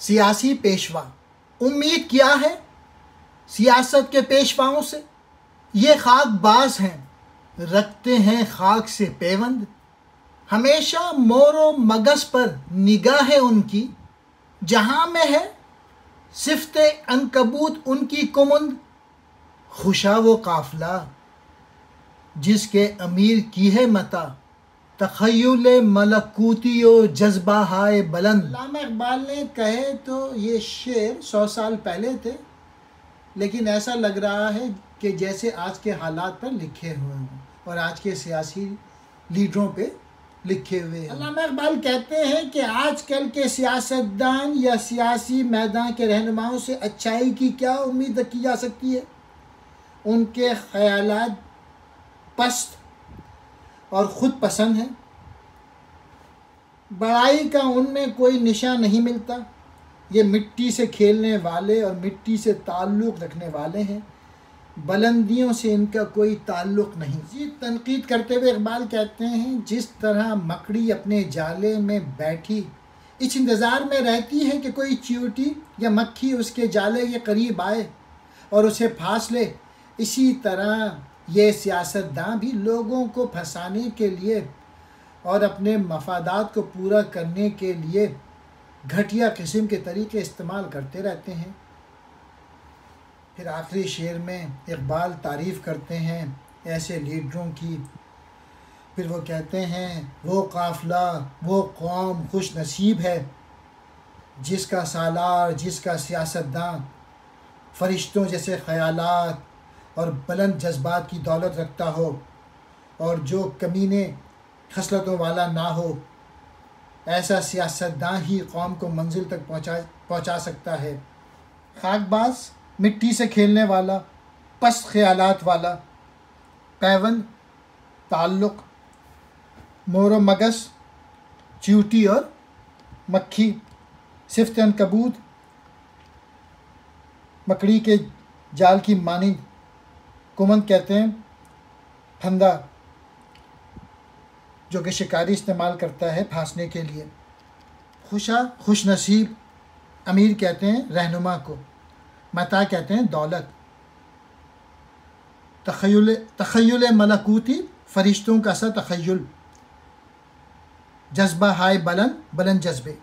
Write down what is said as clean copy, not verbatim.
سیاسی پیشوا امید کیا ہے سیاست کے پیشواؤں سے؟ یہ خاک باز ہیں، رکھتے ہیں خاک سے پیوند، ہمیشہ مور و مگس پر نگاہ ہے ان کی، جہاں میں ہے صفت عنکبوت ان کی کمند۔ خوشا وہ قافلہ جس کے امیر کی ہے متا، تخیل ملکوتی و جذبہ ہائے بلند۔ علامہ اقبال نے کہے تو یہ شعر 100 سال پہلے تھے، لیکن ایسا لگ رہا ہے کہ جیسے آج کے حالات پر لکھے ہوئے ہوں اور آج کے سیاسی لیڈروں پہ لکھے ہوئے ہیں۔ علامہ اقبال کہتے ہیں کہ آج کل کے سیاستدان یا سیاسی میدان کے رہنماؤں سے اچھائی کی کیا امید کی جا سکتی ہے؟ ان کے خیالات پست اور خود پسند ہیں، بڑائی کا ان میں کوئی نشان نہیں ملتا، یہ مٹی سے کھیلنے والے اور مٹی سے تعلق رکھنے والے ہیں، بلندیوں سے ان کا کوئی تعلق نہیں۔ یہ تنقید کرتے ہوئے اقبال کہتے ہیں جس طرح مکڑی اپنے جالے میں بیٹھی اس انتظار میں رہتی ہے کہ کوئی چیونٹی یا مکھی اس کے جالے کے قریب آئے اور اسے پھانس لے، اسی طرح یہ سیاستداں بھی لوگوں کو پھنسانے کے لیے اور اپنے مفادات کو پورا کرنے کے لیے گھٹیا قسم کے طریقے استعمال کرتے رہتے ہیں۔ پھر آخری شعر میں اقبال تعریف کرتے ہیں ایسے لیڈروں کی، پھر وہ کہتے ہیں وہ قافلہ وہ قوم خوش نصیب ہے جس کا سالار جس کا سیاستداں فرشتوں جیسے خیالات اور بلند جذبات کی دولت رکھتا ہو اور جو کمینے خصلتوں والا نہ ہو، ایسا سیاستداں ہی قوم کو منزل تک پہنچا سکتا ہے۔ خاک باز، مٹی سے کھیلنے والا، پست خیالات والا، پیوند، تعلق، مور و مگس، چیوٹی اور مکھی، صفت عنکبوت، مکڑی کے جال کی مانند، کمند کہتے ہیں پھندا جو کہ شکاری استعمال کرتا ہے پھانسنے کے لیے۔ خوشا خوش نصیب، امیر کہتے ہیں رہنما کو، متا کہتے ہیں دولت، تخیل ملکوتی فرشتوں کا سا تخیل، جذبہ ہائے بلند بلند جذبے۔